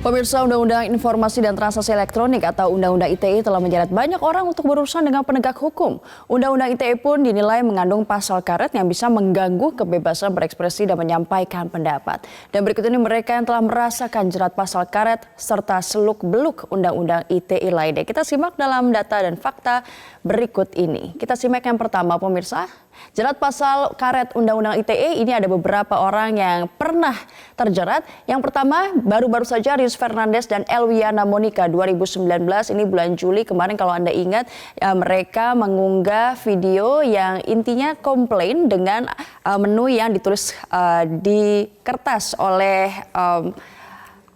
Pemirsa, Undang-Undang Informasi dan Transaksi Elektronik atau Undang-Undang ITE telah menyeret banyak orang untuk berurusan dengan penegak hukum. Undang-Undang ITE pun dinilai mengandung pasal karet yang bisa mengganggu kebebasan berekspresi dan menyampaikan pendapat. Dan berikut ini mereka yang telah merasakan jerat pasal karet serta seluk-beluk Undang-Undang ITE lainnya. Kita simak dalam data dan fakta berikut ini. Kita simak yang pertama, pemirsa. Jerat pasal karet Undang-Undang ITE ini ada beberapa orang yang pernah terjerat. Yang pertama baru-baru saja Rius Fernandes dan Elwiana Monica 2019 ini bulan Juli kemarin kalau Anda ingat mereka mengunggah video yang intinya komplain dengan menu yang ditulis di kertas oleh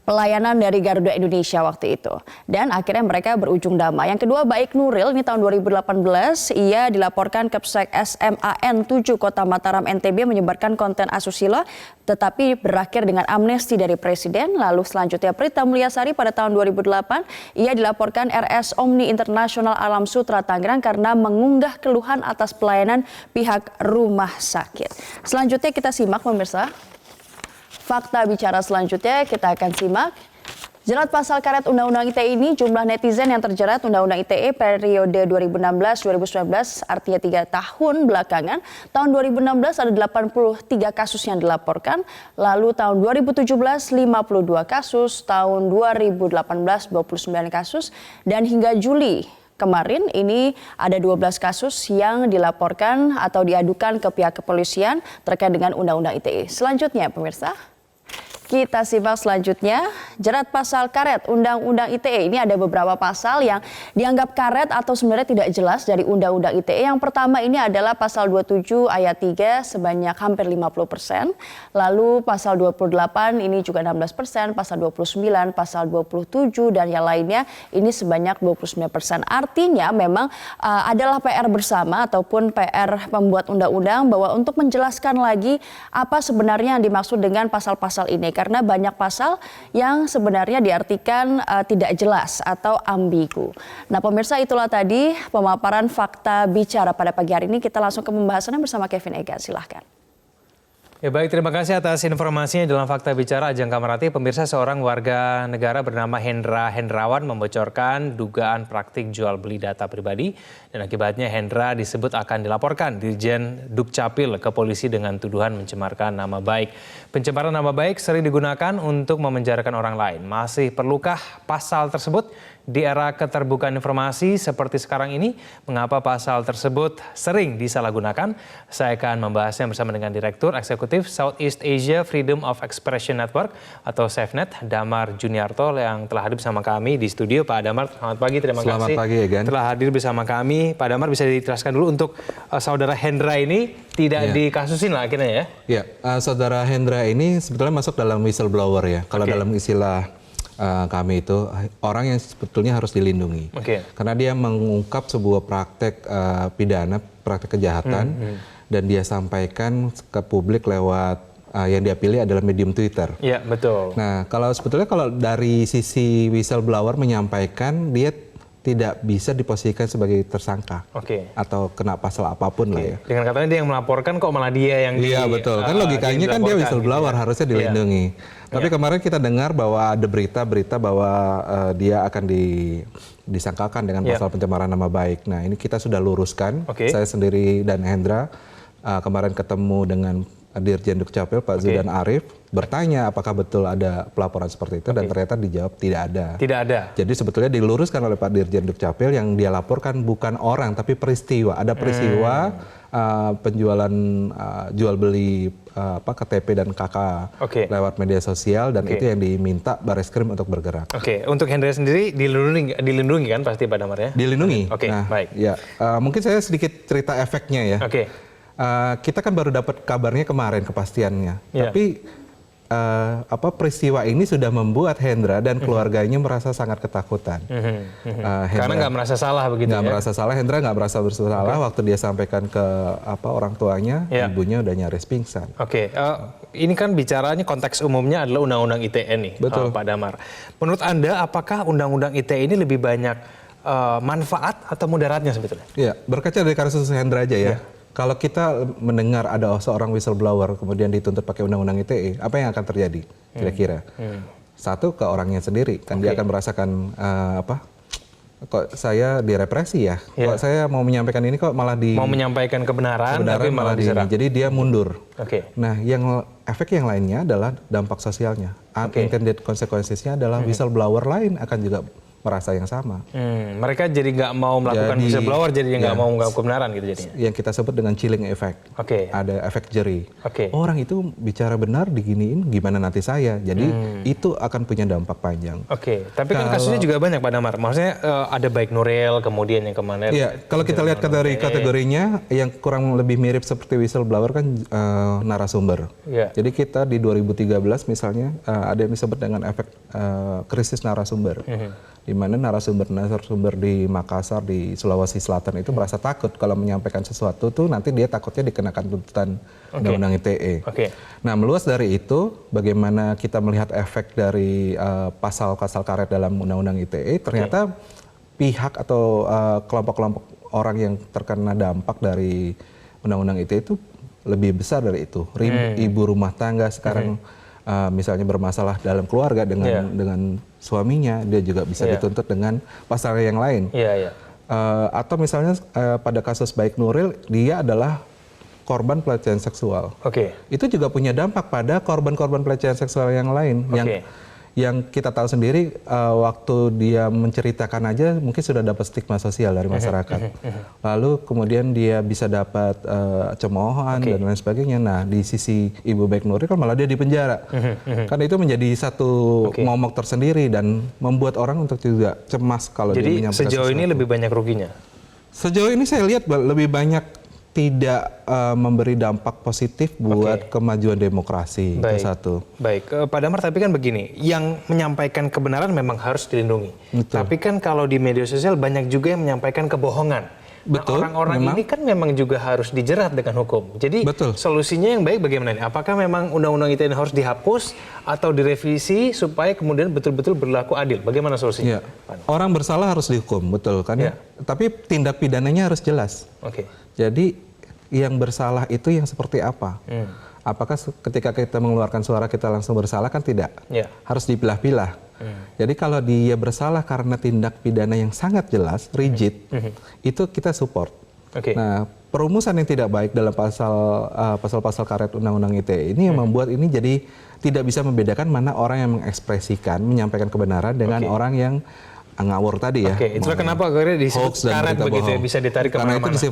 pelayanan dari Garuda Indonesia waktu itu. Dan akhirnya mereka berujung damai. Yang kedua Baik Nuril, ini tahun 2018, ia dilaporkan ke Polsek SMAN 7 Kota Mataram NTB menyebarkan konten asusila, tetapi berakhir dengan amnesti dari Presiden. Lalu selanjutnya Prita Mulyasari pada tahun 2008, ia dilaporkan RS Omni Internasional Alam Sutra Tangerang karena mengunggah keluhan atas pelayanan pihak rumah sakit. Selanjutnya kita simak, pemirsa. Fakta bicara selanjutnya kita akan simak. Jerat pasal karet Undang-Undang ITE ini jumlah netizen yang terjerat Undang-Undang ITE periode 2016-2019 artinya 3 tahun belakangan. Tahun 2016 ada 83 kasus yang dilaporkan. Lalu tahun 2017 52 kasus, tahun 2018 29 kasus dan hingga Juli kemarin ini ada 12 kasus yang dilaporkan atau diadukan ke pihak kepolisian terkait dengan Undang-Undang ITE. Selanjutnya pemirsa, kita simak selanjutnya, jerat pasal karet Undang-Undang ITE. Ini ada beberapa pasal yang dianggap karet atau sebenarnya tidak jelas dari Undang-Undang ITE. Yang pertama ini adalah pasal 27 ayat 3 sebanyak hampir 50%. Lalu pasal 28 ini juga 16%, pasal 29, pasal 27 dan yang lainnya ini sebanyak 29%. Artinya memang adalah PR bersama ataupun PR pembuat undang-undang bahwa untuk menjelaskan lagi apa sebenarnya yang dimaksud dengan pasal-pasal ini. Karena banyak pasal yang sebenarnya diartikan tidak jelas atau ambigu. Nah pemirsa, itulah tadi pemaparan fakta bicara pada pagi hari ini. Kita langsung ke pembahasannya bersama Kevin Ega, silahkan. Ya baik, terima kasih atas informasinya dalam Fakta Bicara Ajeng Kamarati. Pemirsa, seorang warga negara bernama Hendra Hendrawan membocorkan dugaan praktik jual beli data pribadi dan akibatnya Hendra disebut akan dilaporkan Dirjen Dukcapil ke polisi dengan tuduhan mencemarkan nama baik. Pencemaran nama baik sering digunakan untuk memenjarakan orang lain. Masih perlukah pasal tersebut di era keterbukaan informasi seperti sekarang ini? Mengapa pasal tersebut sering disalahgunakan? Saya akan membahasnya bersama dengan Direktur Eksekutif Southeast Asia Freedom of Expression Network atau SafeNet, Damar Juniarto, yang telah hadir bersama kami di studio. Pak Damar, selamat pagi, terima kasih. Selamat pagi, Egan. Telah hadir bersama kami. Pak Damar, bisa dijelaskan dulu untuk saudara Hendra ini tidak dikasusin lah akhirnya ya? Ya, saudara Hendra ini sebetulnya masuk dalam whistleblower ya. Kalau dalam istilah kami itu orang yang sebetulnya harus dilindungi. Karena dia mengungkap sebuah praktek pidana, praktek kejahatan, dan dia sampaikan ke publik lewat yang dia pilih adalah medium Twitter. Iya, betul. Nah, sebetulnya kalau dari sisi whistleblower menyampaikan, dia tidak bisa diposisikan sebagai tersangka atau kena pasal apapun lah ya. Dengan katanya dia yang melaporkan kok malah dia yang Iya betul, kan logikanya kan dia whistleblower gitu, harusnya dilindungi. Tapi kemarin kita dengar bahwa ada berita-berita bahwa dia akan disangkakan dengan pasal pencemaran nama baik. Nah ini kita sudah luruskan, saya sendiri dan Hendra kemarin ketemu dengan Dirjen Dukcapil Pak Zudan Arif, bertanya apakah betul ada pelaporan seperti itu dan ternyata dijawab tidak ada. Tidak ada. Jadi sebetulnya diluruskan oleh Pak Dirjen Dukcapil, yang dia laporkan bukan orang tapi peristiwa. Ada peristiwa penjualan jual beli KTP dan KK lewat media sosial dan itu yang diminta Bareskrim untuk bergerak. Untuk Hendra sendiri dilindungi kan pasti Pak Damar ya? Dilindungi. Nah, baik. Ya, mungkin saya sedikit cerita efeknya ya. Kita kan baru dapat kabarnya kemarin kepastiannya, tapi peristiwa ini sudah membuat Hendra dan keluarganya merasa sangat ketakutan. Karena nggak merasa salah begitu nggak merasa salah, Hendra nggak merasa bersalah waktu dia sampaikan ke orang tuanya, ibunya udah nyaris pingsan. Ini kan bicaranya konteks umumnya adalah Undang-Undang ITE nih, Pak Damar. Menurut Anda, apakah Undang-Undang ITE ini lebih banyak manfaat atau mudaratnya sebetulnya? Iya, berkaca dari kasus Hendra aja ya. Kalau kita mendengar ada seorang whistleblower kemudian dituntut pakai Undang-Undang ITE, apa yang akan terjadi kira-kira? Satu ke orangnya sendiri, kan dia akan merasakan kok saya direpresi ya, kok saya mau menyampaikan ini kok malah mau menyampaikan kebenaran tapi malah diserang. Jadi dia mundur. Oke. Nah, efek yang lainnya adalah dampak sosialnya. Unintended consequences-nya adalah whistleblower lain akan juga merasa yang sama. Mereka jadi nggak mau melakukan whistleblower, jadi nggak mau mengungkap kebenaran gitu jadinya. Yang kita sebut dengan chilling effect. Ada efek jeri. Orang itu bicara benar diginiin, gimana nanti saya? Jadi itu akan punya dampak panjang. Tapi kan kasusnya juga banyak Pak Damar. Maksudnya ada baik Nuril, kemudian yang kemarin. Iya, kalau kita lihat kategorinya yang kurang lebih mirip seperti whistleblower kan narasumber. Jadi kita di 2013 misalnya ada yang disebut dengan efek krisis narasumber. Di mana narasumber di Makassar, di Sulawesi Selatan itu merasa takut kalau menyampaikan sesuatu tuh nanti dia takutnya dikenakan tuntutan Undang-Undang ITE. Nah, meluas dari itu, bagaimana kita melihat efek dari pasal-pasal karet dalam Undang-Undang ITE, ternyata pihak atau kelompok-kelompok orang yang terkena dampak dari Undang-Undang ITE itu lebih besar dari itu. Ibu rumah tangga sekarang misalnya bermasalah dalam keluarga dengan suaminya, dia juga bisa dituntut dengan pasal yang lain. Atau misalnya pada kasus baik Nuril, dia adalah korban pelecehan seksual. Itu juga punya dampak pada korban-korban pelecehan seksual yang lain. Yang kita tahu sendiri waktu dia menceritakan aja mungkin sudah dapat stigma sosial dari masyarakat. Lalu kemudian dia bisa dapat cemoohan dan lain sebagainya. Nah, di sisi Ibu Baik Nuril kan malah dia dipenjara. Karena itu menjadi satu momok tersendiri dan membuat orang untuk juga cemas kalau dia menyampaikan sesuatu. Jadi sejauh ini lebih banyak ruginya? Sejauh ini saya lihat lebih banyak tidak memberi dampak positif buat kemajuan demokrasi. Itu satu. Pak Damar, tapi kan begini, yang menyampaikan kebenaran memang harus dilindungi. Tapi kan kalau di media sosial banyak juga yang menyampaikan kebohongan. Betul. Orang-orang ini kan memang juga harus dijerat dengan hukum. Jadi solusinya yang baik bagaimana ini? Apakah memang Undang-Undang ITE harus dihapus atau direvisi supaya kemudian betul-betul berlaku adil? Bagaimana solusinya? Orang bersalah harus dihukum, betul kan ya? Tapi tindak pidananya harus jelas. Jadi yang bersalah itu yang seperti apa? Apakah ketika kita mengeluarkan suara kita langsung bersalah? Kan tidak. Harus dipilah-pilah. Jadi kalau dia bersalah karena tindak pidana yang sangat jelas, rigid, itu kita support. Nah, perumusan yang tidak baik dalam pasal-pasal karet Undang-Undang ITE ini yang membuat ini jadi tidak bisa membedakan mana orang yang mengekspresikan, menyampaikan kebenaran dengan orang yang ngawur tadi ya. Itulah kenapa akhirnya disebut karet begitu ya, bisa ditarik kemana-mana. Karena itu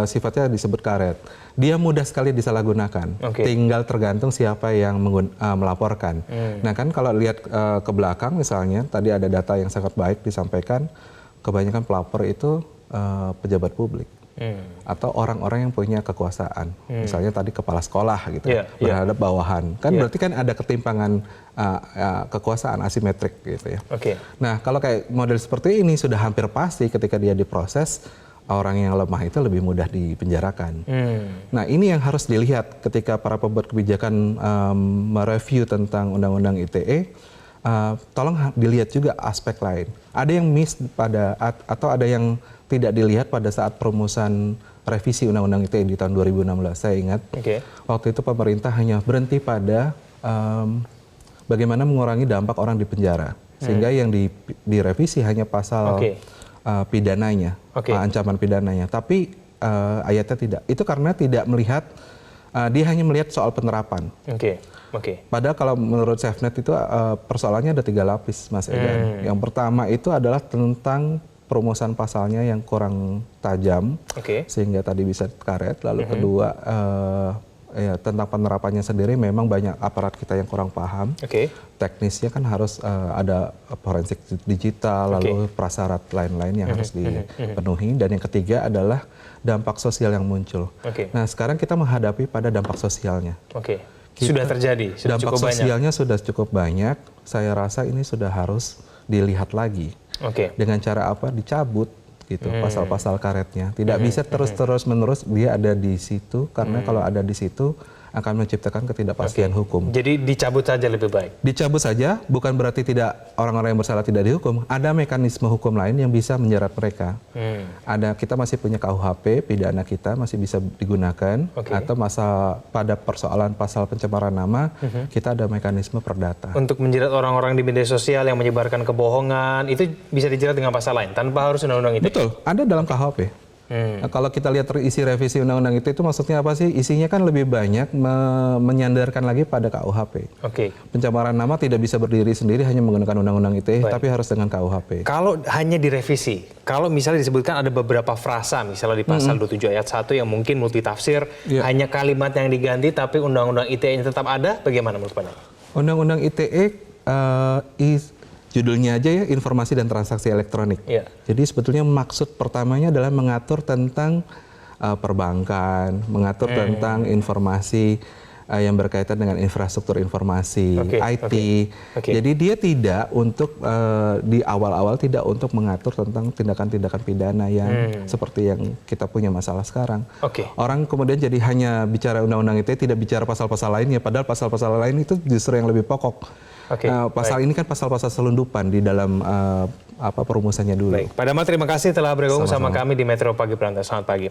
sifatnya disebut karet. Dia mudah sekali disalahgunakan. Tinggal tergantung siapa yang melaporkan. Nah kan kalau lihat ke belakang misalnya, tadi ada data yang sangat baik disampaikan, kebanyakan pelapor itu pejabat publik. Atau orang-orang yang punya kekuasaan, misalnya tadi kepala sekolah gitu, berhadap bawahan, kan berarti kan ada ketimpangan kekuasaan asimetrik gitu ya. Nah kalau kayak model seperti ini sudah hampir pasti ketika dia diproses, orang yang lemah itu lebih mudah dipenjarakan. Nah ini yang harus dilihat ketika para pembuat kebijakan mereview tentang Undang-Undang ITE. Tolong dilihat juga aspek lain. Ada yang miss atau ada yang tidak dilihat pada saat perumusan revisi Undang-Undang ITE di tahun 2016. Saya ingat waktu itu pemerintah hanya berhenti pada bagaimana mengurangi dampak orang di penjara, sehingga yang direvisi hanya pasal pidananya, ancaman pidananya. Tapi ayatnya tidak. Itu karena tidak melihat, dia hanya melihat soal penerapan. Padahal kalau menurut SafeNet itu persoalannya ada 3 lapis, Mas Edan. Yang pertama itu adalah tentang perumusan pasalnya yang kurang tajam, sehingga tadi bisa karet. Lalu kedua, tentang penerapannya sendiri memang banyak aparat kita yang kurang paham. Teknisnya kan harus ada forensik digital, lalu prasyarat lain-lain yang harus dipenuhi. Dan yang ketiga adalah dampak sosial yang muncul. Nah sekarang kita menghadapi pada dampak sosialnya. Sudah terjadi, sudah dampak cukup sosialnya sudah cukup banyak. Saya rasa ini sudah harus dilihat lagi. Dengan cara apa? Dicabut gitu pasal-pasal karetnya. Tidak bisa terus-menerus dia ada di situ, karena kalau ada di situ akan menciptakan ketidakpastian hukum. Jadi dicabut saja lebih baik. Dicabut saja bukan berarti tidak orang-orang yang bersalah tidak dihukum. Ada mekanisme hukum lain yang bisa menjerat mereka. Kita masih punya KUHP, pidana kita masih bisa digunakan, atau pada persoalan pasal pencemaran nama kita ada mekanisme perdata. Untuk menjerat orang-orang di media sosial yang menyebarkan kebohongan itu bisa dijerat dengan pasal lain tanpa harus undang-undang ITE. Betul, ada dalam KUHP. Nah, kalau kita lihat isi revisi undang-undang itu maksudnya apa sih? Isinya kan lebih banyak menyandarkan lagi pada KUHP. Pencemaran nama tidak bisa berdiri sendiri hanya menggunakan undang-undang ITE, tapi harus dengan KUHP. Kalau hanya direvisi, kalau misalnya disebutkan ada beberapa frasa, misalnya di pasal 27 ayat 1 yang mungkin multitafsir, hanya kalimat yang diganti tapi undang-undang ITE-nya tetap ada, bagaimana menurut Anda? Undang-undang ITE judulnya aja ya, informasi dan transaksi elektronik. Jadi sebetulnya maksud pertamanya adalah mengatur tentang perbankan, mengatur tentang informasi yang berkaitan dengan infrastruktur informasi, IT. Jadi dia tidak untuk di awal-awal tidak untuk mengatur tentang tindakan-tindakan pidana yang seperti yang kita punya masalah sekarang. Orang kemudian jadi hanya bicara undang-undang ITE, tidak bicara pasal-pasal lainnya, padahal pasal-pasal lain itu justru yang lebih pokok. Pasal ini kan pasal-pasal selundupan di dalam perumusannya dulu. Pak Damar, terima kasih telah bergabung sama kami di Metro Pagi Berantas. Selamat pagi.